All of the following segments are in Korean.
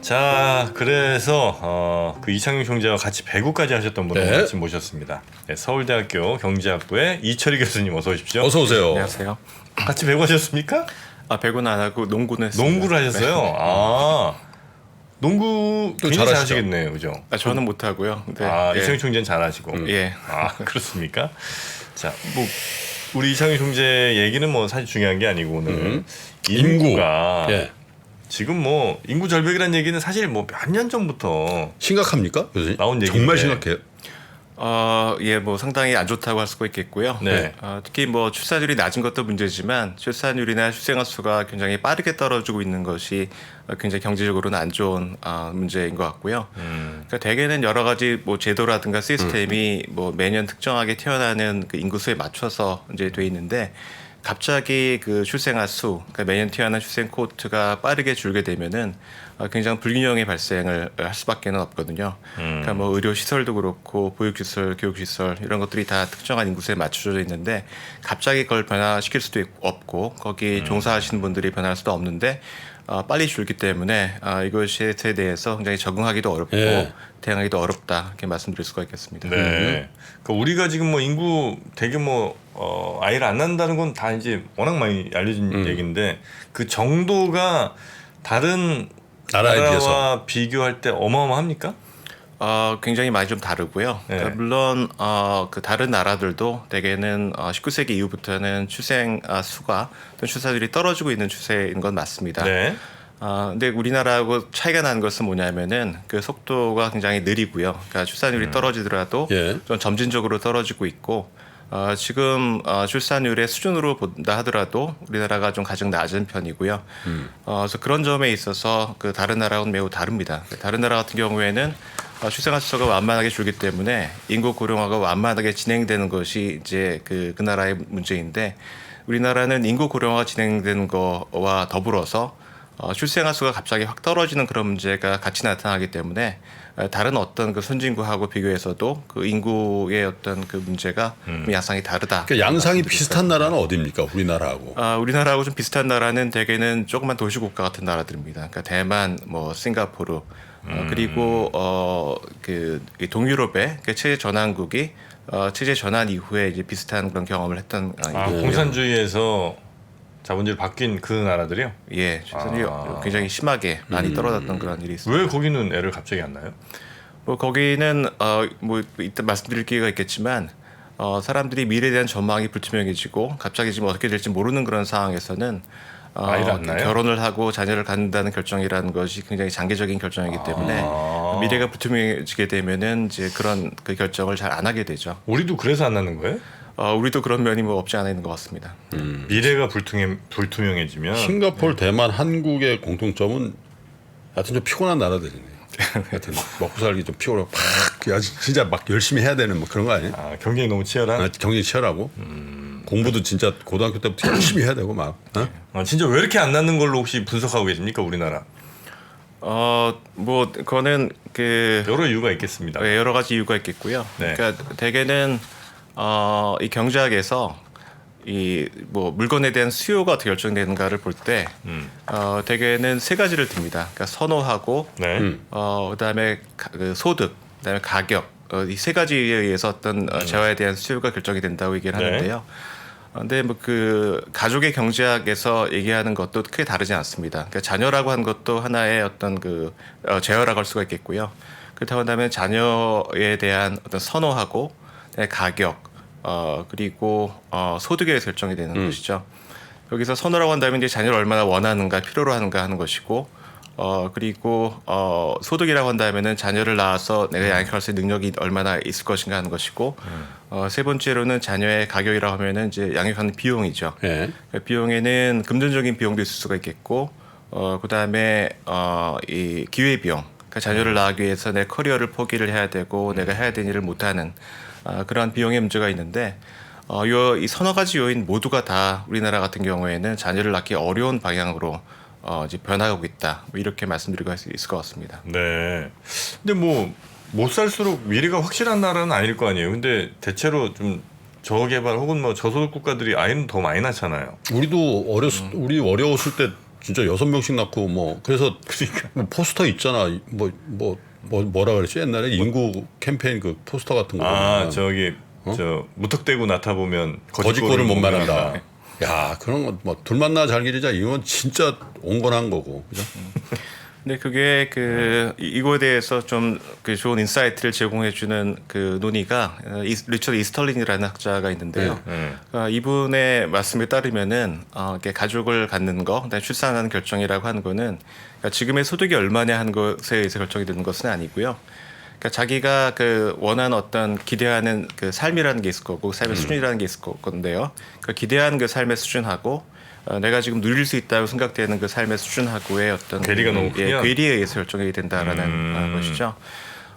자, 그래서 그 이창용 총재와 같이 배구까지 하셨던 분을 네. 같이 모셨습니다. 네, 서울대학교 경제학부의 이철희 교수님 어서 오십시오. 어서 오세요. 안녕하세요. 같이 배구하셨습니까? 배구는 안 하고 농구는 했습니다. 농구를 하셨어요? 네. 아, 농구 또 굉장히 잘하시죠? 잘하시겠네요, 그죠? 저는 못 하고요. 네. 예. 이창용 총재는 잘하시고. 예. 그렇습니까? 자, 뭐 우리 이창용 총재 얘기는 뭐 사실 중요한 게 아니고 오늘 인구가 예. 지금 뭐 인구 절벽이라는 얘기는 사실 뭐 몇 년 전부터 심각합니까, 교수님? 나온 정말 얘기인데. 심각해요. 뭐 상당히 안 좋다고 할 수가 있겠고요. 네. 특히 뭐 출산율이 낮은 것도 문제지만 출산율이나 출생아 수가 굉장히 빠르게 떨어지고 있는 것이 굉장히 경제적으로는 안 좋은 문제인 것 같고요. 그러니까 대개는 여러 가지 뭐 제도라든가 시스템이 뭐 매년 특정하게 태어나는 그 인구수에 맞춰서 이제 돼 있는데 갑자기 그 출생아 수, 그러니까 매년 태어난 출생 코호트가 빠르게 줄게 되면은 굉장히 불균형의 발생을 할 수밖에는 없거든요. 그러니까 뭐 의료 시설도 그렇고 보육 시설, 교육 시설 이런 것들이 다 특정한 인구수에 맞춰져 있는데 갑자기 그걸 변화시킬 수도 없고 거기 종사하시는 분들이 변할 수도 없는데 빨리 줄기 때문에 이것에 대해서 굉장히 적응하기도 어렵고 예. 대응하기도 어렵다 이렇게 말씀드릴 수가 있겠습니다. 네. 그러니까 우리가 지금 뭐 인구 되게 뭐 아이를 안 낳는다는 건 다 이제 워낙 많이 알려진 얘기인데 그 정도가 다른 나라에 나라와 비해서. 비교할 때 어마어마합니까? 굉장히 많이 좀 다르고요. 네. 그러니까 물론 그 다른 나라들도 대개는 19세기 이후부터는 출생 수가 또 출산율이 떨어지고 있는 추세인 건 맞습니다. 네. 근데 우리나라하고 차이가 나는 것은 뭐냐면은 그 속도가 굉장히 느리고요. 그러니까 출산율이 떨어지더라도 예. 좀 점진적으로 떨어지고 있고 지금 출산율의 수준으로 본다 하더라도 우리나라가 좀 가장 낮은 편이고요. 그래서 그런 점에 있어서 그 다른 나라하고는 매우 다릅니다. 다른 나라 같은 경우에는 출생아 수가 완만하게 줄기 때문에 인구 고령화가 완만하게 진행되는 것이 이제 그 나라의 문제인데 우리나라는 인구 고령화가 진행되는 거와 더불어서 출생아 수가 갑자기 확 떨어지는 그런 문제가 같이 나타나기 때문에 다른 어떤 그 선진국하고 비교해서도 그 인구의 어떤 그 문제가 좀 양상이 다르다. 그러니까 양상이 비슷한 나라는 어디입니까, 우리나라하고? 우리나라하고 좀 비슷한 나라는 대개는 조그만 도시국가 같은 나라들입니다. 그러니까 대만, 뭐 싱가포르, 그리고 그 동유럽의 그 체제 전환국이 체제 전환 이후에 이제 비슷한 그런 경험을 했던 공산주의에서 자본주의로 바뀐 그 나라들이요? 예, 출산율이 굉장히 심하게 많이 떨어졌던 그런 일이 있습니다. 왜 거기는 애를 갑자기 안 낳아요? 뭐 거기는 뭐 이따 말씀드릴 기회가 있겠지만 사람들이 미래에 대한 전망이 불투명해지고 갑자기 지금 어떻게 될지 모르는 그런 상황에서는 아이를 안 낳아요? 결혼을 하고 자녀를 갖는다는 결정이라는 것이 굉장히 장기적인 결정이기 때문에 미래가 불투명해지게 되면은 이제 그런 그 결정을 잘 안 하게 되죠. 우리도 그래서 안 낳는 거예요? 우리도 그런 면이 뭐 없지 않아 있는 것 같습니다. 미래가 불투명해지면 싱가포르, 대만, 한국의 공통점은 하여튼 좀 피곤한 나라들이네요. 하여튼 먹고 살기 좀 피곤하고 진짜 막 열심히 해야 되는 뭐 그런 거 아니에요? 경쟁이 너무 치열한. 경쟁이 치열하고 공부도 진짜 고등학교 때부터 열심히 해야 되고 막. 진짜 왜 이렇게 안 낳는 걸로 혹시 분석하고 계십니까, 우리나라? 뭐 그거는 그 여러 이유가 있겠습니다. 여러 가지 이유가 있겠고요. 네. 그러니까 대개는 이 경제학에서 이 뭐 물건에 대한 수요가 어떻게 결정되는가를 볼 때 대개는 세 가지를 듭니다. 그러니까 선호하고 네. 그다음에 그 소득, 그다음에 가격 이 세 가지에 의해서 어떤 재화에 대한 수요가 결정이 된다고 얘기를 네. 하는데요. 근데 뭐 그 가족의 경제학에서 얘기하는 것도 크게 다르지 않습니다. 그러니까 자녀라고 하는 것도 하나의 어떤 그 재화라고 할 수가 있겠고요. 그렇다고 한다면 자녀에 대한 어떤 선호하고 가격 그리고 소득에 의해서 결정이 되는 것이죠. 여기서 선호라고 한다면 이제 자녀를 얼마나 원하는가 필요로 하는가 하는 것이고 그리고 소득이라고 한다면은 자녀를 낳아서 내가 양육할 수 있는 능력이 얼마나 있을 것인가 하는 것이고 세 번째로는 자녀의 가격이라고 하면은 이제 양육하는 비용이죠. 예. 비용에는 금전적인 비용도 있을 수가 있겠고 그다음에 이 기회 비용. 그러니까 자녀를 낳기 위해서 내 커리어를 포기를 해야 되고 내가 해야 되는 일을 못하는 그러한 비용의 문제가 있는데 이 서너 가지 요인 모두가 다 우리나라 같은 경우에는 자녀를 낳기 어려운 방향으로 이제 변화하고 있다. 뭐 이렇게 말씀드리고 할 수 있을 것 같습니다. 네. 근데 뭐 못 살수록 미래가 확실한 나라는 아닐 거 아니에요. 근데 대체로 좀 저개발 혹은 뭐 저소득 국가들이 아이는 더 많이 낳잖아요. 우리 어려웠을 때 진짜 6명씩 낳고 뭐 그래서 뭐 포스터 있잖아. 뭐라 그랬지 옛날에 인구 캠페인 그 포스터 같은 거. 보면. 저기 저 무턱대고 낳다 보면 거짓골을 못 말한다. 야 그런 거 뭐 둘 만나 잘 기르자 이건 진짜 온건한 거고. 그죠? 근데 그게 이거에 대해서 좀 그 좋은 인사이트를 제공해주는 그 논의가 리처드 이스털린이라는 학자가 있는데요. 그러니까 이분의 말씀에 따르면은 이렇게 가족을 갖는 거, 그다음에 출산하는 결정이라고 하는 거는 그러니까 지금의 소득이 얼마냐 하는 것에 의해서 결정이 되는 것은 아니고요. 그러니까 자기가 그 원하는 어떤 기대하는 그 삶이라는 게 있을 거고 삶의 수준이라는 게 있을 건데요. 그 기대하는 그 삶의 수준하고 내가 지금 누릴 수 있다고 생각되는 그 삶의 수준하고의 어떤 괴리가 너무 크면 괴리에 의해서 결정이 된다라는 것이죠.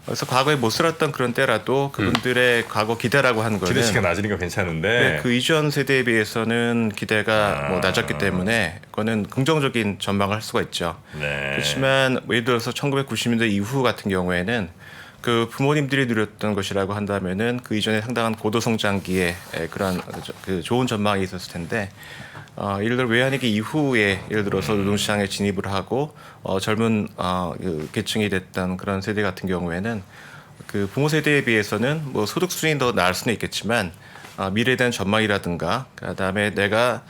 그래서 과거에 못 살았던 그런 때라도 그분들의 과거 기대라고 하는 거는 기대치가 낮으니까 괜찮은데 네, 그 이전 세대에 비해서는 기대가 뭐 낮았기 때문에 그거는 긍정적인 전망을 할 수가 있죠. 네. 그렇지만 예를 들어서 1990년대 이후 같은 경우에는 그 부모님들이 누렸던 것이라고 한다면은 그 이전에 상당한 고도 성장기에 그런 그 좋은 전망이 있었을 텐데 예를 들어 외환위기 이후에 예를 들어서 노동시장에 진입을 하고 젊은 그 계층이 됐던 그런 세대 같은 경우에는 그 부모 세대에 비해서는 뭐 소득 수준이 더 나을 수는 있겠지만 미래에 대한 전망이라든가 그다음에 내가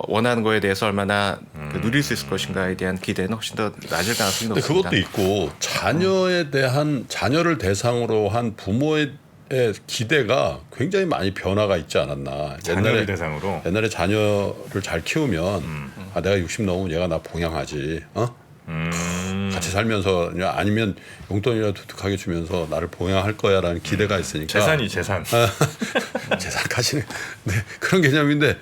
원하는 거에 대해서 얼마나 그 누릴 수 있을 것인가에 대한 기대는 훨씬 더 낮을 가능성이 근데 높습니다. 그것도 있고 자녀를 대상으로 한 부모의 기대가 굉장히 많이 변화가 있지 않았나. 자녀를 대상으로. 옛날에 자녀를 잘 키우면 내가 60 넘으면 얘가 나 봉양하지. 같이 살면서 아니면 용돈이라도 두둑하게 주면서 나를 봉양할 거야라는 기대가 있으니까. 재산. 재산까지는 네, 그런 개념인데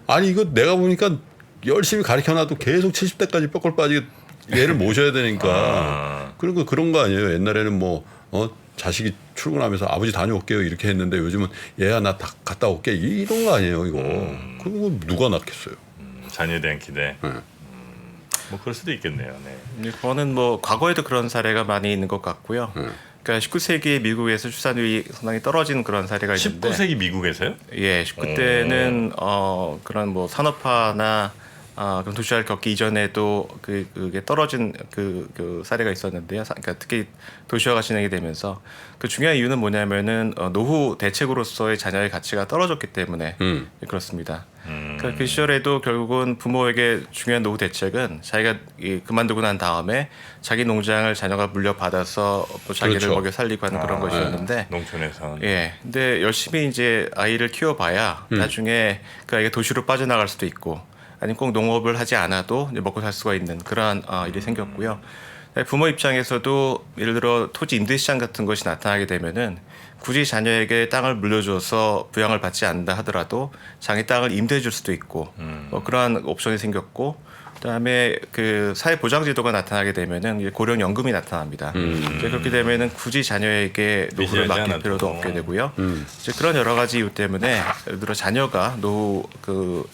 아니 이거 내가 보니까 열심히 가르쳐놔도 계속 70대까지 뼈골 빠지게 얘를 모셔야 되니까 그런 거 아니에요. 옛날에는 뭐 자식이 출근하면서 아버지 다녀올게요 이렇게 했는데 요즘은 얘야 나 다 갔다 올게 이런 거 아니에요 이거. 그거 누가 낳겠어요. 자녀에 대한 기대. 뭐 그럴 수도 있겠네요. 네. 그거는 뭐 과거에도 그런 사례가 많이 있는 것 같고요. 그러니까 19세기 미국에서 출산율이 상당히 떨어진 그런 사례가 있는데 19세기 미국에서요? 예, 그때는 그런 뭐 산업화나 그런 도시화를 겪기 이전에도 그게 떨어진 그 사례가 있었는데요. 그러니까 특히 도시화가 진행이 되면서 그 중요한 이유는 뭐냐면은 노후 대책으로서의 자녀의 가치가 떨어졌기 때문에 그렇습니다. 그러니까 그 시절에도 결국은 부모에게 중요한 노후 대책은 자기가 그만두고 난 다음에 자기 농장을 자녀가 물려받아서 또 자기를 그렇죠. 먹여 살리고 하는 그런 것이었는데 농촌에서. 예, 근데 열심히 이제 아이를 키워봐야 나중에 그 아이가 도시로 빠져나갈 수도 있고 아니면 꼭 농업을 하지 않아도 이제 먹고 살 수가 있는 그러한 일이 생겼고요. 부모 입장에서도 예를 들어 토지 임대 시장 같은 것이 나타나게 되면은 굳이 자녀에게 땅을 물려줘서 부양을 받지 않는다 하더라도 자기 땅을 임대해 줄 수도 있고 뭐 그러한 옵션이 생겼고 그다음에 그 사회보장제도가 나타나게 되면은 이제 고령연금이 나타납니다. 이제 그렇게 되면은 굳이 자녀에게 노후를 맡길 필요도 없게 되고요. 이제 그런 여러 가지 이유 때문에 예를 들어 자녀가 노후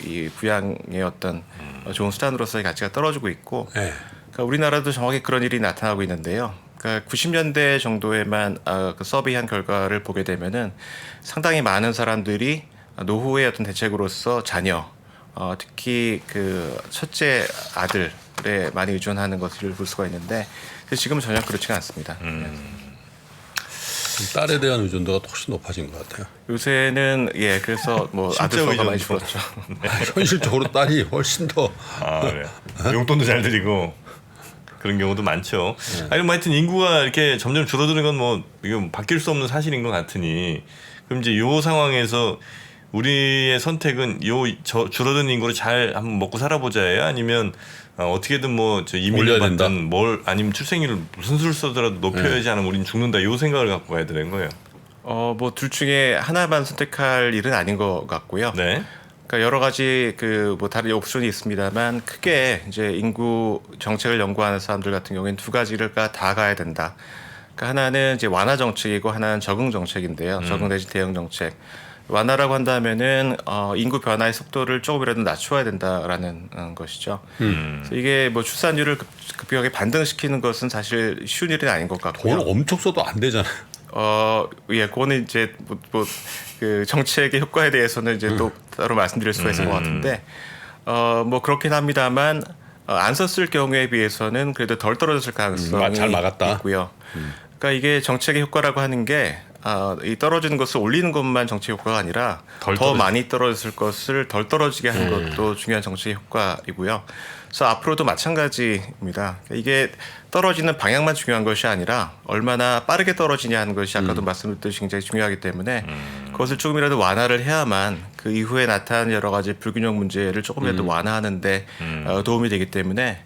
이 부양의 어떤 좋은 수단으로서의 가치가 떨어지고 있고, 네. 그러니까 우리나라도 정확히 그런 일이 나타나고 있는데요. 그러니까 90년대 정도에만 그 서비한 결과를 보게 되면은 상당히 많은 사람들이 노후의 어떤 대책으로서 자녀 특히 그 첫째 아들에 많이 의존하는 것을 볼 수가 있는데 지금은 전혀 그렇지가 않습니다. 딸에 대한 의존도가 훨씬 높아진 것 같아요. 요새는 예 그래서 뭐 아들 수가 많이 줄었죠. 현실적으로 딸이 훨씬 더 그래. 용돈도 잘 드리고 그런 경우도 많죠. 아니 뭐 하여튼 인구가 이렇게 점점 줄어드는 건 뭐 이거 바뀔 수 없는 사실인 것 같으니 그럼 이제 요 상황에서 우리의 선택은 줄어드는 인구를 잘 한번 먹고 살아보자예요? 아니면 어떻게든 뭐 이민을 받든 뭘 아니면 출생률을 무슨 수를 써더라도 높여야지 않으면 우린 죽는다 요 생각을 갖고 가야 되는 거예요. 뭐 둘 중에 하나만 선택할 일은 아닌 것 같고요. 네. 그러니까 여러 가지 뭐 다른 옵션이 있습니다만 크게 이제 인구 정책을 연구하는 사람들 같은 경우에는 두 가지를 다 가야 된다. 그러니까 하나는 이제 완화 정책이고 하나는 적응 정책인데요. 적응 내지 대응 정책. 완화라고 한다면은 인구 변화의 속도를 조금이라도 낮춰야 된다라는 것이죠. 그래서 이게 뭐 출산율을 급격하게 반등시키는 것은 사실 쉬운 일은 아닌 것 같고요. 돈 엄청 써도 안 되잖아요. 예, 그거는 이제 그 정책의 효과에 대해서는 이제 또 따로 말씀드릴 수가 있을 것 같은데, 뭐 그렇긴 합니다만, 안 썼을 경우에 비해서는 그래도 덜 떨어졌을 가능성이 잘 막았다. 있고요. 그러니까 이게 정책의 효과라고 하는 게 이 떨어지는 것을 올리는 것만 정책 효과가 아니라 더 많이 떨어졌을 것을 덜 떨어지게 하는 것도 중요한 정책의 효과이고요. 그래서 앞으로도 마찬가지입니다. 이게 떨어지는 방향만 중요한 것이 아니라 얼마나 빠르게 떨어지냐 하는 것이 아까도 말씀드렸듯이 굉장히 중요하기 때문에 그것을 조금이라도 완화를 해야만 그 이후에 나타난 여러 가지 불균형 문제를 조금이라도 완화하는데 도움이 되기 때문에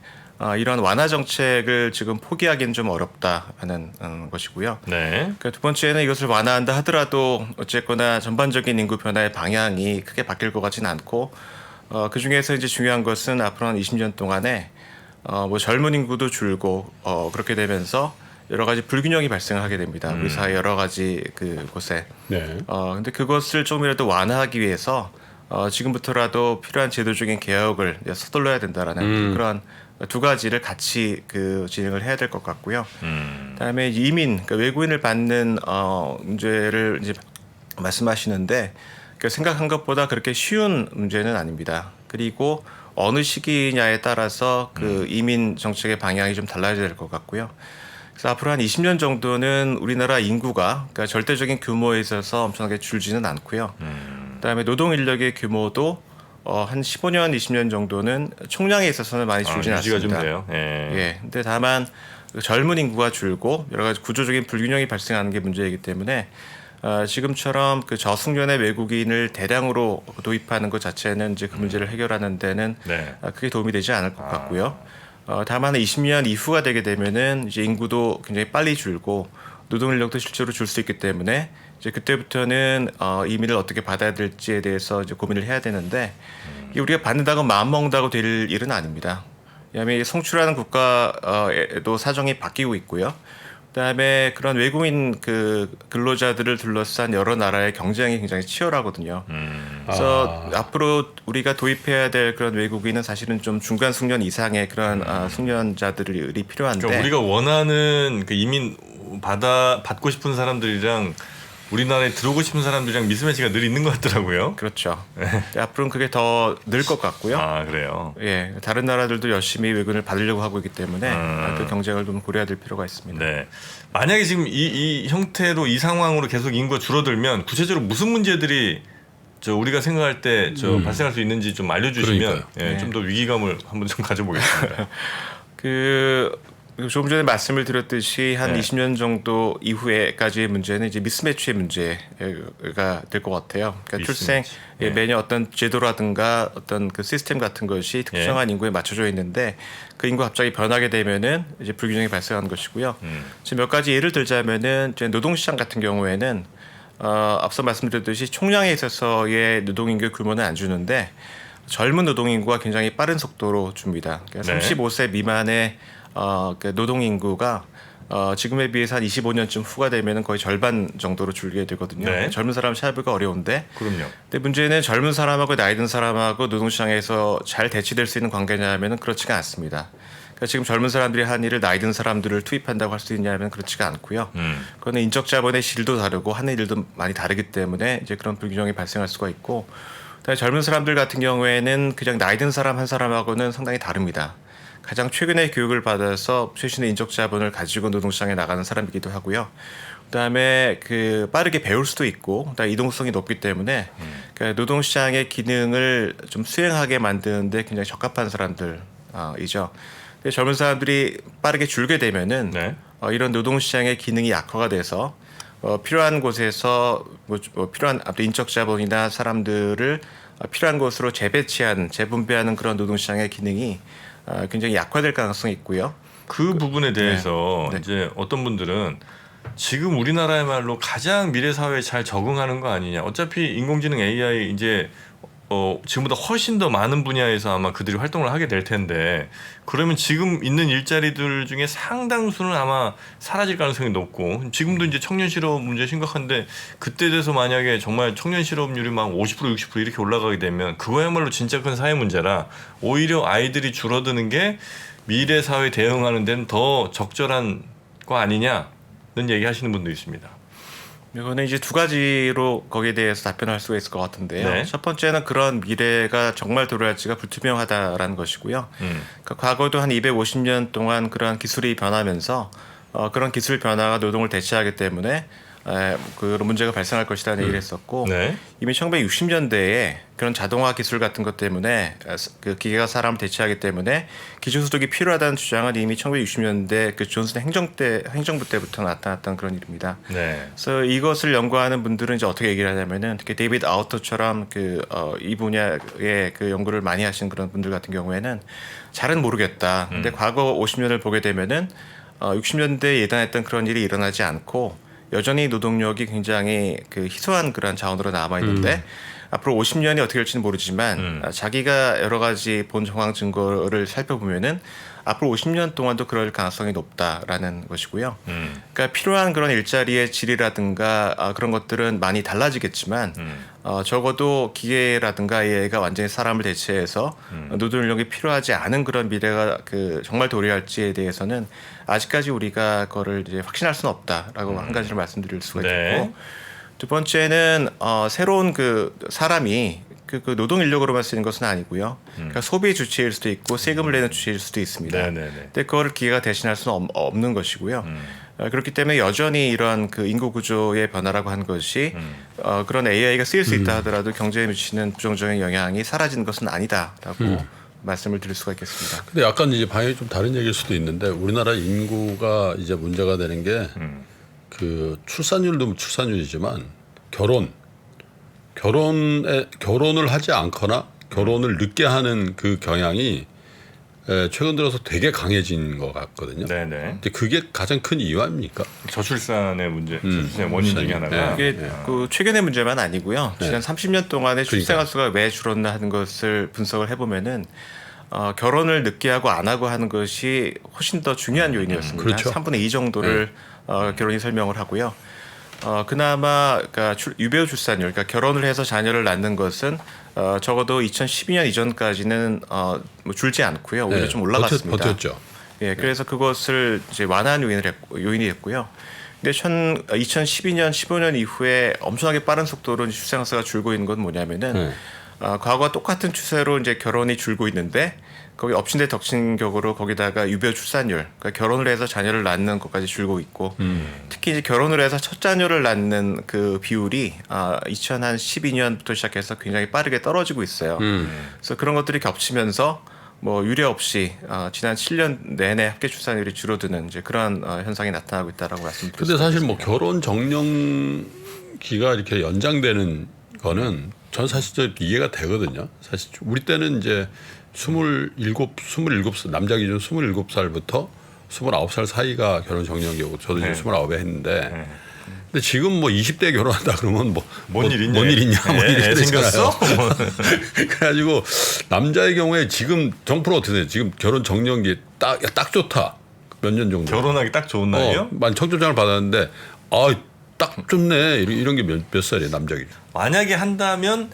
이런 완화 정책을 지금 포기하기는 좀 어렵다는 것이고요. 네. 두 번째는 이것을 완화한다 하더라도 어쨌거나 전반적인 인구 변화의 방향이 크게 바뀔 것 같지는 않고 그 중에서 이제 중요한 것은 앞으로 한 20년 동안에 뭐 젊은 인구도 줄고 그렇게 되면서 여러 가지 불균형이 발생하게 됩니다. 우리 사회 여러 가지 곳에. 네. 근데 그것을 조금이라도 완화하기 위해서 지금부터라도 필요한 제도적인 개혁을 서둘러야 된다라는 그런 두 가지를 같이 진행을 해야 될 것 같고요. 그다음에 이민, 그러니까 외국인을 받는 문제를 이제 말씀하시는데 생각한 것보다 그렇게 쉬운 문제는 아닙니다. 그리고 어느 시기냐에 따라서 이민 정책의 방향이 좀 달라져야 될 것 같고요. 그래서 앞으로 한 20년 정도는 우리나라 인구가 그러니까 절대적인 규모에 있어서 엄청나게 줄지는 않고요. 그다음에 노동 인력의 규모도 한 15년, 20년 정도는 총량에 있어서는 많이 줄지는 유지가 않습니다. 좀 돼요. 예. 근데 다만 젊은 인구가 줄고 여러 가지 구조적인 불균형이 발생하는 게 문제이기 때문에 지금처럼 저숙련의 외국인을 대량으로 도입하는 것 자체는 이제 그 문제를 해결하는 데는 네. 크게 도움이 되지 않을 것 같고요. 다만 20년 이후가 되게 되면은 이제 인구도 굉장히 빨리 줄고 노동 인력도 실제로 줄 수 있기 때문에 이제 그때부터는 이민을 어떻게 받아야 될지에 대해서 이제 고민을 해야 되는데 이게 우리가 받는다고 마음 먹는다고 될 일은 아닙니다. 왜냐하면 성출하는 국가에도 사정이 바뀌고 있고요. 그다음에 그런 외국인 근로자들을 둘러싼 여러 나라의 경쟁이 굉장히 치열하거든요. 그래서 앞으로 우리가 도입해야 될 그런 외국인은 사실은 좀 중간 숙련 이상의 그런 숙련자들이 필요한데 그러니까 우리가 원하는 이민 받고 싶은 사람들이랑 우리나라에 들어오고 싶은 사람들이랑 미스매치가 늘 있는 것 같더라고요. 그렇죠. 앞으로는 그게 더 늘 것 같고요. 그래요. 예, 다른 나라들도 열심히 외국인을 받으려고 하고 있기 때문에 그 경쟁을 좀 고려해야 될 필요가 있습니다. 네. 만약에 지금 이 형태로 이 상황으로 계속 인구가 줄어들면 구체적으로 무슨 문제들이 우리가 생각할 때 발생할 수 있는지 좀 알려주시면 좀 더 위기감을 한번 좀 가져보겠습니다. 조금 전에 말씀을 드렸듯이 한 20년 정도 이후에까지의 문제는 이제 미스매치의 문제가 될 것 같아요. 그러니까 출생 매년 어떤 제도라든가 어떤 시스템 같은 것이 특정한 인구에 맞춰져 있는데 그 인구가 갑자기 변하게 되면은 이제 불균형이 발생하는 것이고요. 지금 몇 가지 예를 들자면은 이제 노동시장 같은 경우에는 앞서 말씀드렸듯이 총량에 있어서의 노동인구 규모는 안 주는데 젊은 노동인구가 굉장히 빠른 속도로 줍니다. 그러니까 35세 미만의 노동 인구가 지금에 비해서 한 25년쯤 후가 되면 거의 절반 정도로 줄게 되거든요. 네. 젊은 사람 찾아보기가 어려운데. 그럼요. 근데 문제는 젊은 사람하고 나이 든 사람하고 노동시장에서 잘 대치될 수 있는 관계냐 하면 그렇지가 않습니다. 그러니까 지금 젊은 사람들이 한 일을 나이 든 사람들을 투입한다고 할 수 있냐면 그렇지가 않고요. 그거는 인적 자본의 질도 다르고 하는 일도 많이 다르기 때문에 이제 그런 불균형이 발생할 수가 있고, 그다음에 젊은 사람들 같은 경우에는 그냥 나이 든 사람 한 사람하고는 상당히 다릅니다. 가장 최근에 교육을 받아서 최신의 인적 자본을 가지고 노동시장에 나가는 사람이기도 하고요. 그다음에 빠르게 배울 수도 있고, 그다음에 이동성이 높기 때문에 그러니까 노동시장의 기능을 좀 수행하게 만드는데 굉장히 적합한 사람들이죠. 근데 젊은 사람들이 빠르게 줄게 되면은 이런 노동시장의 기능이 약화가 돼서 필요한 곳에서 필요한 인적 자본이나 사람들을 필요한 곳으로 재분배하는 그런 노동시장의 기능이 굉장히 약화될 가능성이 있고요. 그 부분에 대해서 이제 어떤 분들은 지금 우리나라야말로 가장 미래 사회에 잘 적응하는 거 아니냐. 어차피 인공지능 AI 이제 지금보다 훨씬 더 많은 분야에서 아마 그들이 활동을 하게 될 텐데 그러면 지금 있는 일자리들 중에 상당수는 아마 사라질 가능성이 높고 지금도 이제 청년 실업 문제 심각한데 그때 돼서 만약에 정말 청년 실업률이 막 50% 60% 이렇게 올라가게 되면 그거야말로 진짜 큰 사회 문제라 오히려 아이들이 줄어드는 게 미래 사회 대응하는 데는 더 적절한 거 아니냐는 얘기하시는 분도 있습니다. 이거는 이제 두 가지로 거기에 대해서 답변할 수가 있을 것 같은데요. 네. 첫 번째는 그런 미래가 정말 도래할지가 불투명하다라는 것이고요. 그러니까 과거도 한 250년 동안 그러한 기술이 변하면서 그런 기술 변화가 노동을 대체하기 때문에 그런 문제가 발생할 것이라는 얘기를 했었고 네. 이미 1960년대에 그런 자동화 기술 같은 것 때문에 그 기계가 사람을 대체하기 때문에 기술소득이 필요하다는 주장은 이미 1960년대 그 존슨 행정부 때부터 나타났던 그런 일입니다. 네. 그래서 이것을 연구하는 분들은 이제 어떻게 얘기를 하냐면은 특히 데이비드 아우터처럼 이 분야의 그 연구를 많이 하신 그런 분들 같은 경우에는 잘은 모르겠다. 근데 과거 50년을 보게 되면은 60년대에 예단했던 그런 일이 일어나지 않고 여전히 노동력이 굉장히 그 희소한 그런 자원으로 남아 있는데 앞으로 50년이 어떻게 될지는 모르지만 자기가 여러 가지 본 정황 증거를 살펴보면은 앞으로 50년 동안도 그럴 가능성이 높다라는 것이고요. 그러니까 필요한 그런 일자리의 질이라든가 그런 것들은 많이 달라지겠지만 적어도 기계라든가 AI가 완전히 사람을 대체해서 노동력이 필요하지 않은 그런 미래가 그 정말 도래할지에 대해서는 아직까지 우리가 그거를 이제 확신할 수는 없다라고 한 가지를 말씀드릴 수가 네. 있겠고 두 번째는 새로운 그 사람이 그 노동 인력으로만 쓰는 것은 아니고요. 그러니까 소비 주체일 수도 있고 세금을 내는 주체일 수도 있습니다. 네네네. 근데 그거를 기계가 대신할 수는 없는 것이고요. 그렇기 때문에 여전히 이런 그 인구 구조의 변화라고 하는 것이 그런 AI가 쓰일 수 있다 하더라도 경제에 미치는 부정적인 영향이 사라지는 것은 아니다라고 말씀을 드릴 수가 있겠습니다. 근데 약간 이제 방향이 좀 다른 얘기일 수도 있는데 우리나라 인구가 이제 문제가 되는 게 그 출산율도 출산율이지만 결혼을 하지 않거나 결혼을 늦게 하는 그 경향이 최근 들어서 되게 강해진 것 같거든요. 네네. 근데 그게 가장 큰 이유 아닙니까? 저출산의 문제, 저출산의 원인 중에 하나가 이게 그 최근의 문제만 아니고요. 지난 30년 동안의 출생아 수가 왜 줄었나 하는 것을 분석을 해보면은 결혼을 늦게 하고 안 하고 하는 것이 훨씬 더 중요한 요인이었습니다. 그렇죠. 3분의 2 정도를 결혼이 설명을 하고요. 그나마 그러니까 유배우 출산율, 그러니까 결혼을 해서 자녀를 낳는 것은 적어도 2012년 이전까지는 뭐 줄지 않고요. 오히려 좀 올라갔습니다. 버텼죠. 예, 그래서 그것을 이제 완화한 요인이 됐고요. 근데 2012년, 15년 이후에 엄청나게 빠른 속도로 출생아 수가 줄고 있는 건 뭐냐면은 과거와 똑같은 추세로 이제 결혼이 줄고 있는데 거기 엎친데 덮친격으로 거기다가 유배우 출산율, 그러니까 결혼을 해서 자녀를 낳는 것까지 줄고 있고 특히 이제 결혼을 해서 첫 자녀를 낳는 그 비율이 2012년부터 시작해서 굉장히 빠르게 떨어지고 있어요. 그래서 그런 것들이 겹치면서 뭐 유례 없이 지난 7년 내내 합계 출산율이 줄어드는 이제 그런 현상이 나타나고 있다라고 말씀드렸습니다. 근데 사실 뭐 결혼 정년기가 이렇게 연장되는 거는 전 사실 저 이해가 되거든요. 사실 우리 때는 이제 27살 남자 기준 27살부터 29살 사이가 결혼 정년기고 저도 이제 29에 했는데 근데 지금 뭐 20대에 결혼한다 그러면 뭔 일이냐? 뭔 일이냐? 뭔 일이 애 되잖아요. 생겼어? 그래가지고 남자의 경우에 지금 정프로 어떻게 돼요? 지금 결혼 정년기 딱 좋다. 몇 년 정도. 결혼하기 딱 좋은 나이요? 만 청첩장을 받았는데 딱 좋네. 이런 게 몇 살이에요, 남자 기준? 만약에 한다면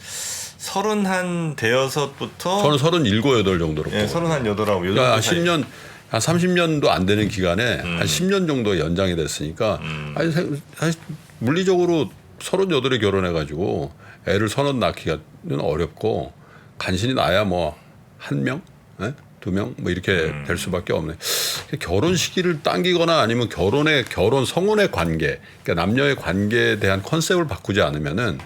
31 대여섯부터 저는 37, 8 정도로. 예, 31 8하고 그러니까 한 10년, 한 30년도 안 되는 기간에 한 10년 정도 연장이 됐으니까 아니, 사실 물리적으로 38에 결혼해가지고 애를 서너 낳기가 어렵고 간신히 낳아야 뭐 한 명, 두 명 뭐 이렇게 될 수밖에 없네. 결혼 시기를 당기거나 아니면 결혼 성혼의 관계, 그러니까 남녀의 관계에 대한 컨셉을 바꾸지 않으면은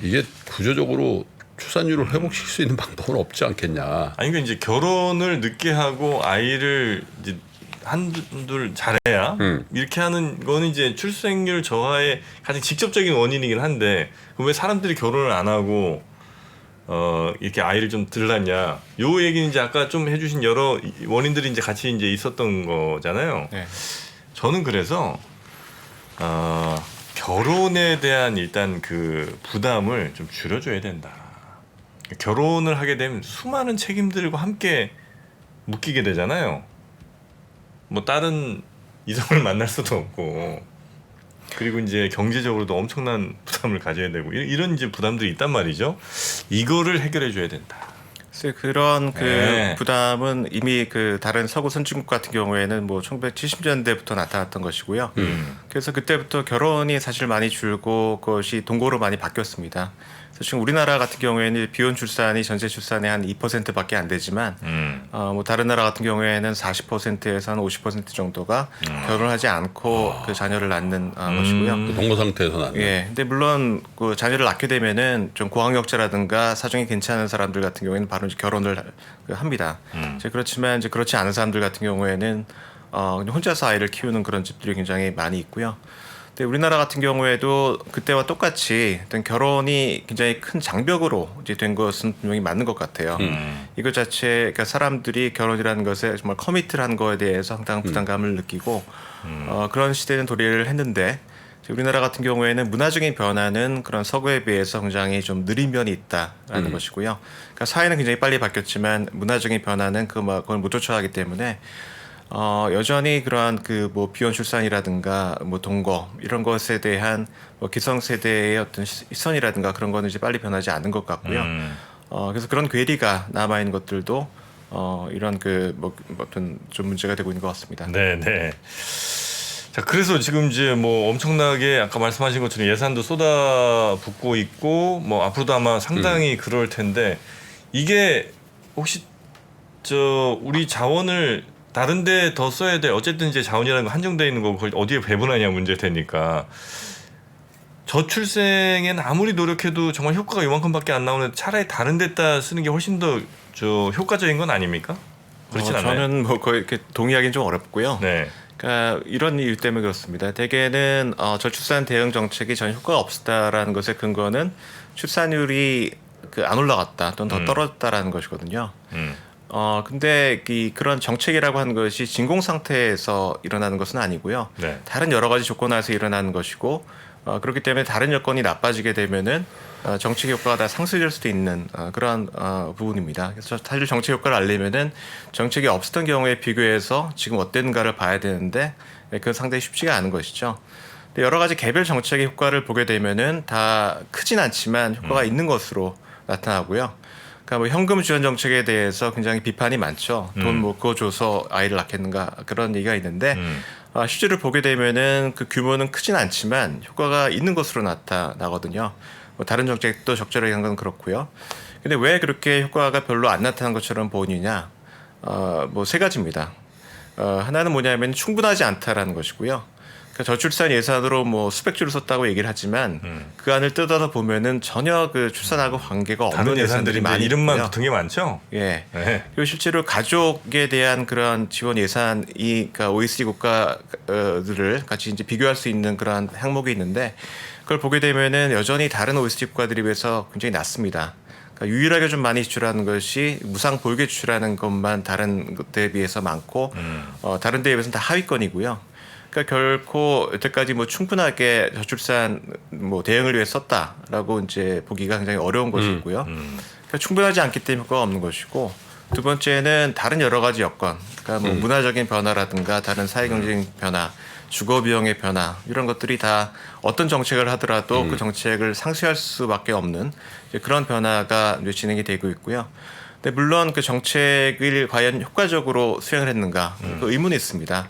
이게 구조적으로 출산율을 회복시킬 수 있는 방법은 없지 않겠냐. 아니 그 이제 결혼을 늦게 하고 아이를 이제 한둘 잘해야 이렇게 하는 거는 이제 출생률 저하의 가장 직접적인 원인이긴 한데 왜 사람들이 결혼을 안 하고 이렇게 아이를 좀 덜 낳냐? 요 얘기는 이제 아까 좀 해주신 여러 원인들이 이제 같이 이제 있었던 거잖아요. 네. 저는 그래서 결혼에 대한 일단 그 부담을 좀 줄여줘야 된다. 결혼을 하게 되면 수많은 책임들과 함께 묶이게 되잖아요. 뭐 다른 이성을 만날 수도 없고, 그리고 이제 경제적으로도 엄청난 부담을 가져야 되고 이런 이제 부담들이 있단 말이죠. 이거를 해결해 줘야 된다. 그래서 그런 그 네. 부담은 이미 그 다른 서구 선진국 같은 경우에는 뭐 1970년대부터 나타났던 것이고요. 그래서 그때부터 결혼이 사실 많이 줄고 그것이 동거로 많이 바뀌었습니다. 그래서 지금 우리나라 같은 경우에는 비혼 출산이 전체 출산의 한 2%밖에 안 되지만 뭐 다른 나라 같은 경우에는 40%에서 한 50% 정도가 결혼하지 않고 그 자녀를 낳는 것이고요. 동거 상태에서 낳는. 예. 근데 물론 그 자녀를 낳게 되면은 좀 고학력자라든가 사정이 괜찮은 사람들 같은 경우에는 바로 이제 결혼을 합니다. 이제 그렇지만 이제 그렇지 않은 사람들 같은 경우에는 그냥 혼자서 아이를 키우는 그런 집들이 굉장히 많이 있고요. 근데 우리나라 같은 경우에도 그때와 똑같이 어떤 결혼이 굉장히 큰 장벽으로 이제 된 것은 분명히 맞는 것 같아요. 이것 자체, 그러니까 사람들이 결혼이라는 것에 정말 커미트를 한 거에 대해서 상당한 부담감을 느끼고 그런 시대는 도래를 했는데 우리나라 같은 경우에는 문화적인 변화는 그런 서구에 비해서 굉장히 좀 느린 면이 있다라는 것이고요. 그러니까 사회는 굉장히 빨리 바뀌었지만 문화적인 변화는 그걸 못 쫓아가기 때문에 여전히 그러한 그 뭐 비혼 출산이라든가 뭐 동거 이런 것에 대한 뭐 기성세대의 어떤 시선이라든가 그런 거는 이제 빨리 변하지 않은 것 같고요. 그래서 그런 괴리가 남아 있는 것들도 이런 그 뭐 어떤 좀 문제가 되고 있는 것 같습니다. 네, 네. 자, 그래서 지금 이제 뭐 엄청나게 아까 말씀하신 것처럼 예산도 쏟아붓고 있고 뭐 앞으로도 아마 상당히 그럴 텐데 이게 혹시 저 우리 자원을 다른 데 더 써야 돼. 어쨌든 이제 자원이라는 거 한정되어 있는 거고 그걸 어디에 배분하냐 문제일 테니까 저출생에는 아무리 노력해도 정말 효과가 요만큼밖에 안 나오는데 차라리 다른 데다 쓰는 게 훨씬 더 저 효과적인 건 아닙니까? 그렇진 않나요? 저는 뭐 거의 이렇게 동의하기는 좀 어렵고요. 네. 그러니까 이런 이유 때문에 그렇습니다. 대개는 저출산 대응 정책이 전혀 효과가 없었다라는 것의 근거는 출산율이 그 안 올라갔다 또는 더 떨어졌다라는 것이거든요. 근데 그런 정책이라고 하는 것이 진공 상태에서 일어나는 것은 아니고요. 네. 다른 여러 가지 조건 하에서 일어나는 것이고 그렇기 때문에 다른 여건이 나빠지게 되면은 정책 효과가 다 상쇄될 수도 있는 그러한 부분입니다. 그래서 사실 정책 효과를 알려면은 정책이 없었던 경우에 비교해서 지금 어땠는가를 봐야 되는데 그건 상당히 쉽지가 않은 것이죠. 근데 여러 가지 개별 정책의 효과를 보게 되면은 다 크진 않지만 효과가 있는 것으로 나타나고요. 그러니까 뭐 현금 지원 정책에 대해서 굉장히 비판이 많죠. 돈 뭐 그거 줘서 아이를 낳겠는가 그런 얘기가 있는데 실제로 보게 되면은 그 규모는 크진 않지만 효과가 있는 것으로 나타나거든요. 뭐 다른 정책도 적절하게 한 건 그렇고요. 근데 왜 그렇게 효과가 별로 안 나타난 것처럼 보이느냐? 뭐 세 가지입니다. 하나는 뭐냐면 충분하지 않다라는 것이고요. 그러니까 저출산 예산으로 뭐 수백 조를 썼다고 얘기를 하지만 그 안을 뜯어서 보면은 전혀 그 출산하고 관계가 없는 다른 예산들이 예산들이 많이 이름만 있고요. 붙은 게 많죠. 예. 네. 그리고 실제로 가족에 대한 그런 지원 예산이 그러니까 OECD 국가들을 같이 이제 비교할 수 있는 그런 항목이 있는데 그걸 보게 되면은 여전히 다른 OECD 국가들에 비해서 굉장히 낮습니다. 그러니까 유일하게 좀 많이 지출하는 것이 무상 보육에 지출하는 것만 다른 데에 비해서 많고 다른 데에 비해서는 다 하위권이고요. 그러니까 결코 여태까지 뭐 충분하게 저출산 뭐 대응을 위해 썼다라고 이제 보기가 굉장히 어려운 것이고요. 그러니까 충분하지 않기 때문에 효과가 없는 것이고 두 번째는 다른 여러 가지 여건, 그러니까 뭐 문화적인 변화라든가 다른 사회경제적인 변화, 주거 비용의 변화 이런 것들이 다 어떤 정책을 하더라도 그 정책을 상쇄할 수밖에 없는 이제 그런 변화가 이제 진행이 되고 있고요. 근데 물론 그 정책을 과연 효과적으로 수행을 했는가 그 의문이 있습니다.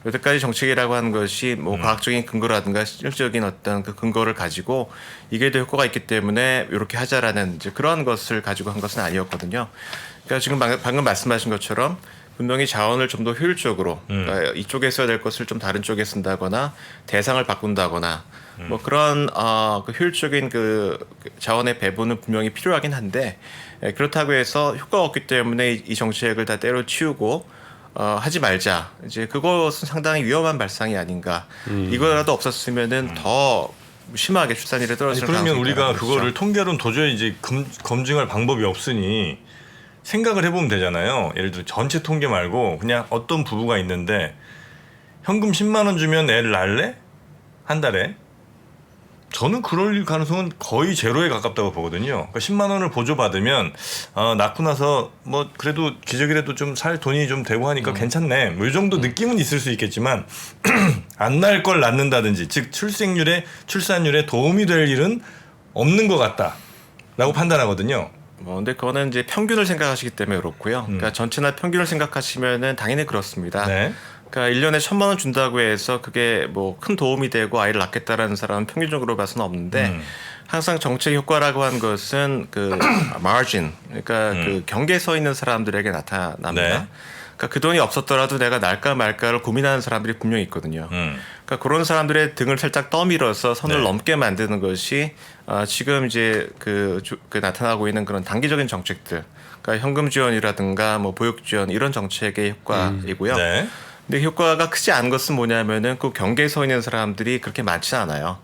여태까지 정책이라고 하는 것이 뭐 과학적인 근거라든가 실질적인 어떤 그 근거를 가지고 이게 더 효과가 있기 때문에 이렇게 하자라는 이제 그런 것을 가지고 한 것은 아니었거든요. 그러니까 지금 방금 말씀하신 것처럼 분명히 자원을 좀 더 효율적으로 그러니까 이쪽에 써야 될 것을 좀 다른 쪽에 쓴다거나 대상을 바꾼다거나 뭐 그런 그 효율적인 그 자원의 배분은 분명히 필요하긴 한데 그렇다고 해서 효과가 없기 때문에 이 정책을 다 때려치우고 하지 말자. 이제 그것은 상당히 위험한 발상이 아닌가. 이거라도 없었으면은 더 심하게 출산율이 떨어질 그러면 가능성이 우리가 있다는 그거를 것이죠. 통계로는 도저히 이제 검증할 방법이 없으니 생각을 해보면 되잖아요. 예를 들어 전체 통계 말고 그냥 어떤 부부가 있는데 현금 10만 원 주면 애를 낳을래? 한 달에? 저는 그럴 가능성은 거의 제로에 가깝다고 보거든요. 그러니까 10만 원을 보조받으면 낳고 나서 뭐 그래도 기저귀라도 좀 살 돈이 좀 되고 하니까 괜찮네. 뭐 이 정도 느낌은 있을 수 있겠지만 안 낳을 걸 낳는다든지 즉 출산율에 도움이 될 일은 없는 것 같다라고 판단하거든요. 근데 그거는 이제 평균을 생각하시기 때문에 그렇고요. 그러니까 전체나 평균을 생각하시면은 당연히 그렇습니다. 네. 그러니까 1년에 1,000만 원 준다고 해서 그게 뭐 큰 도움이 되고 아이를 낳겠다라는 사람은 평균적으로 봐서는 없는데 항상 정책 효과라고 한 것은 그 마진, 그러니까 그 경계에 서 있는 사람들에게 나타납니다. 네. 그러니까 그 돈이 없었더라도 내가 날까 말까를 고민하는 사람들이 분명히 있거든요. 그러니까 그런 사람들의 등을 살짝 떠밀어서 선을 네. 넘게 만드는 것이 지금 이제 그 나타나고 있는 그런 단기적인 정책들, 그러니까 현금 지원이라든가 뭐 보육 지원 이런 정책의 효과이고요. 네. 근데 효과가 크지 않은 것은 뭐냐면은 그 경계에 서 있는 사람들이 그렇게 많지는 않아요.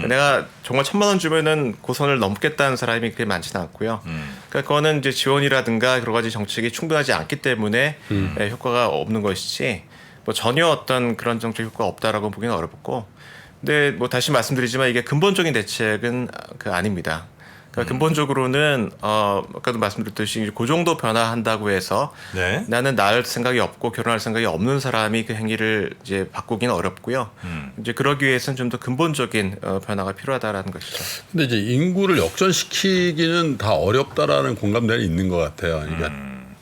내가 정말 1,000만 원 주면은 고선을 넘겠다는 사람이 그렇게 많지는 않고요. 그러니까 그거는 이제 지원이라든가 여러 가지 정책이 충분하지 않기 때문에 효과가 없는 것이지 뭐 전혀 어떤 그런 정책 효과가 없다라고 보기는 어렵고. 근데 뭐 다시 말씀드리지만 이게 근본적인 대책은 아닙니다. 그러니까 근본적으로는 아까도 말씀드렸듯이 그 정도 변화한다고 해서 네. 나는 낳을 생각이 없고 결혼할 생각이 없는 사람이 그 행위를 이제 바꾸기는 어렵고요. 이제 그러기 위해서는 좀 더 근본적인 변화가 필요하다라는 것이죠. 근데 이제 인구를 역전시키기는 다 어렵다라는 공감대는 있는 것 같아요. 그러니까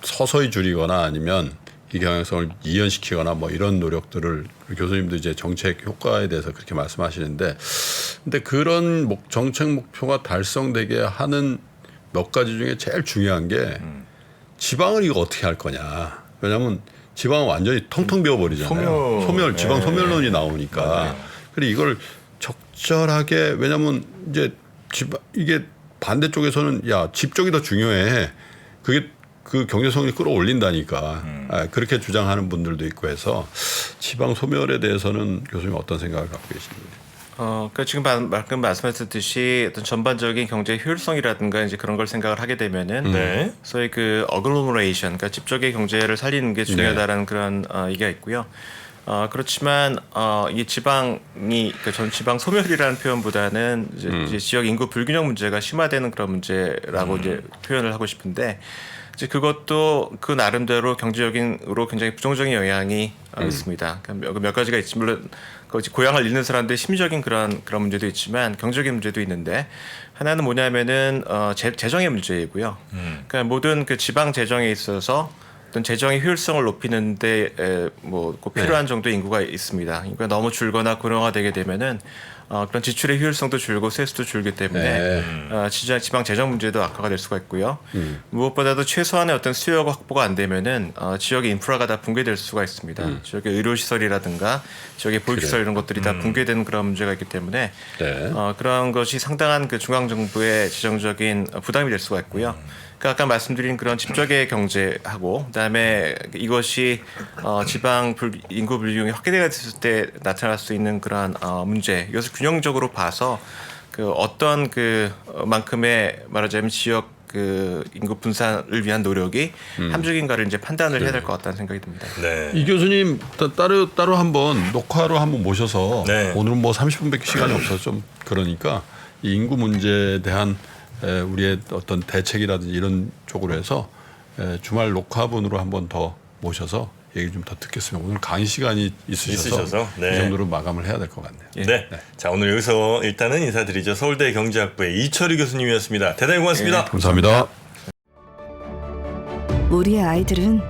서서히 줄이거나 아니면 이 경향성을 이연시키거나 뭐 이런 노력들을 교수님도 이제 정책 효과에 대해서 그렇게 말씀하시는데, 근데 그런 정책 목표가 달성되게 하는 몇 가지 중에 제일 중요한 게 지방을 이거 어떻게 할 거냐. 왜냐하면 지방은 완전히 텅텅 비어버리잖아요. 소멸, 지방 소멸론이 나오니까. 그리고 이걸 적절하게, 왜냐하면 이제 이게 반대쪽에서는 야, 집 쪽이 더 중요해. 그게 그 경제성을 끌어올린다니까. 그렇게 주장하는 분들도 있고 해서 지방 소멸에 대해서는 교수님 어떤 생각을 갖고 계십니까? 그러니까 지금 방금 말씀하셨듯이 어떤 전반적인 경제 효율성이라든가 이제 그런 걸 생각을 하게 되면은 네. 소위 그 어글로머레이션, 그러니까 집적의 경제를 살리는 게 중요하다라는 그런 얘기가 있고요. 그렇지만 이 지방이 전 지방 소멸이라는 표현보다는 이제 지역 인구 불균형 문제가 심화되는 그런 문제라고 이제 표현을 하고 싶은데. 이제 그것도 그 나름대로 경제적인으로 굉장히 부정적인 영향이 있습니다. 그러니까 몇 가지가 있지만 물론 고향을 잃는 사람들의 심리적인 그런 문제도 있지만 경제적인 문제도 있는데 하나는 뭐냐면은 재정의 문제이고요. 그러니까 모든 그 지방 재정에 있어서 어떤 재정의 효율성을 높이는데 뭐 꼭 필요한 정도의 인구가 있습니다. 그러니까 너무 줄거나 고령화되게 되면은 그런 지출의 효율성도 줄고 세수도 줄기 때문에 지방 재정 문제도 악화가 될 수가 있고요. 무엇보다도 최소한의 어떤 수요가 확보가 안 되면은 지역의 인프라가 다 붕괴될 수가 있습니다. 지역의 의료시설이라든가 지역의 보육시설 이런 것들이 다 붕괴되는 그런 문제가 있기 때문에 그런 것이 상당한 그 중앙 정부의 재정적인 부담이 될 수가 있고요. 아까 말씀드린 그런 집적의 경제하고 그다음에 이것이 지방 인구 불균형이 확대가 됐을 때 나타날 수 있는 그러한 문제, 이것을 균형적으로 봐서 그 어떤 그 만큼의 말하자면 지역 그 인구 분산을 위한 노력이 함축인가를 이제 판단을 해야 될 것 같다는 생각이 듭니다. 네. 이 교수님 따로 한번 녹화로 한번 모셔서 네. 오늘은 뭐 30분밖에 시간이 없어서 좀 그러니까 이 인구 문제에 대한 우리의 어떤 대책이라든지 이런 쪽으로 해서 주말 녹화분으로 한번 더 모셔서 얘기 좀 더 듣겠습니다. 오늘 강의 시간이 있으셔서 네. 이 정도로 마감을 해야 될 것 같네요. 네. 자, 오늘 여기서 일단은 인사드리죠. 서울대 경제학부의 이철희 교수님이었습니다. 대단히 고맙습니다. 감사합니다. 우리의 아이들은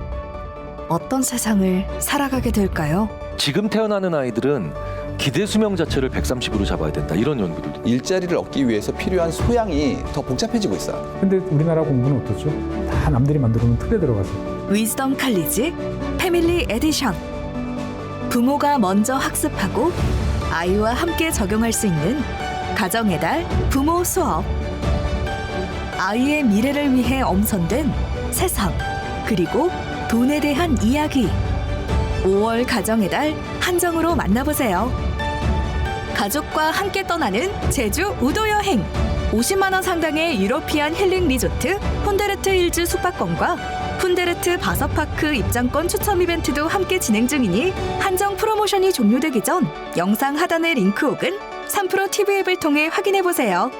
어떤 세상을 살아가게 될까요? 지금 태어나는 아이들은 기대 수명 자체를 130으로 잡아야 된다. 이런 연구들도. 일자리를 얻기 위해서 필요한 소양이 더 복잡해지고 있어요. 근데 우리나라 공부는 어떻죠? 다 남들이 만들어 놓은 틀에 들어가서. 위즈덤 칼리지 패밀리 에디션. 부모가 먼저 학습하고 아이와 함께 적용할 수 있는 가정의 달 부모 수업. 아이의 미래를 위해 엄선된 세상 그리고 돈에 대한 이야기. 5월 가정의 달 한정으로 만나보세요. 가족과 함께 떠나는 제주 우도 여행. 50만 원 상당의 유로피안 힐링 리조트 폰데르트 힐즈 숙박권과 폰데르트 바서파크 입장권 추첨 이벤트도 함께 진행 중이니 한정 프로모션이 종료되기 전 영상 하단의 링크 혹은 3프로 TV 앱을 통해 확인해보세요.